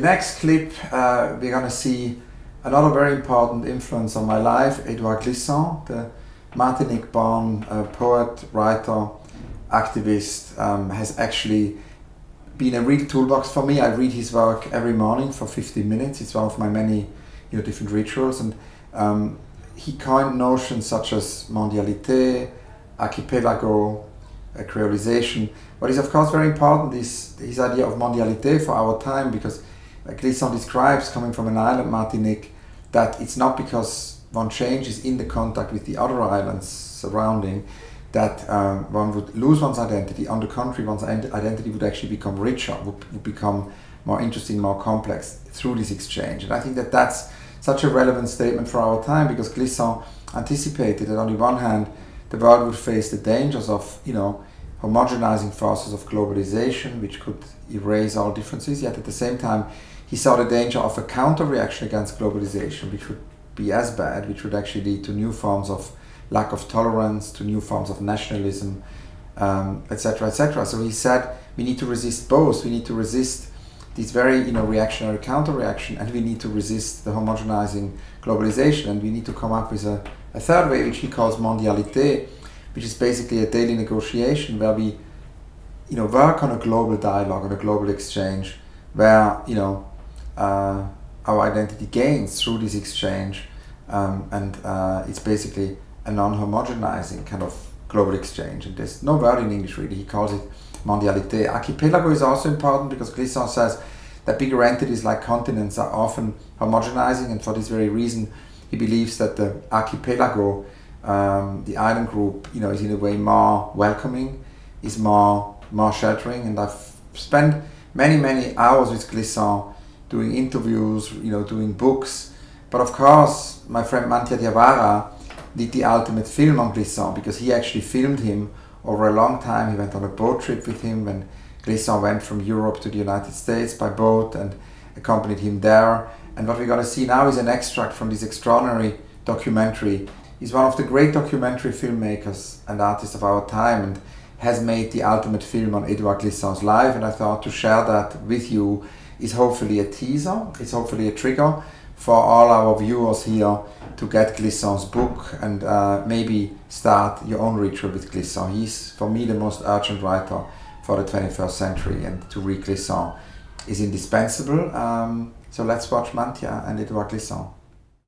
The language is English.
next clip, we're going to see another very important influence on my life, Edouard Glissant, the Martinique-born poet, writer, activist, has actually been a real toolbox for me. I read his work every morning for 15 minutes. It's one of my many different rituals, and he coined notions such as mondialité, archipelago, creolization. What is of course very important is his idea of mondialité for our time, because Glissant describes, coming from an island, Martinique, that it's not because one changes in the contact with the other islands surrounding that one would lose one's identity. On the contrary, one's identity would actually become richer, would become more interesting, more complex through this exchange. And I think that that's such a relevant statement for our time, because Glissant anticipated that on the one hand the world would face the dangers of homogenizing forces of globalization, which could erase all differences, yet at the same time he saw the danger of a counter-reaction against globalization, which would be as bad, which would actually lead to new forms of lack of tolerance, to new forms of nationalism, etc., etc. So he said we need to resist both. We need to resist this very reactionary counter-reaction, and we need to resist the homogenizing globalization, and we need to come up with a third way, which he calls mondialité, which is basically a daily negotiation where we work on a global dialogue, on a global exchange, where our identity gains through this exchange, and it's basically a non-homogenizing kind of global exchange. And there's no word in English really. He calls it mondialité. Archipelago is also important because Glissant says that bigger entities like continents are often homogenizing, and for this very reason he believes that the archipelago, the island group, is in a way more welcoming, is more sheltering. And I've spent many hours with Glissant doing interviews, doing books. But of course, my friend Mantia Diawara did the ultimate film on Glissant, because he actually filmed him over a long time. He went on a boat trip with him when Glissant went from Europe to the United States by boat, and accompanied him there. And what we're going to see now is an extract from this extraordinary documentary. He's one of the great documentary filmmakers and artists of our time, and has made the ultimate film on Edouard Glissant's life. And I thought to share that with you is hopefully a teaser, it's hopefully a trigger for all our viewers here to get Glissant's book and maybe start your own ritual with Glissant. He's, for me, the most urgent writer for the 21st century, and to read Glissant is indispensable. So let's watch Mantia and Edouard Glissant.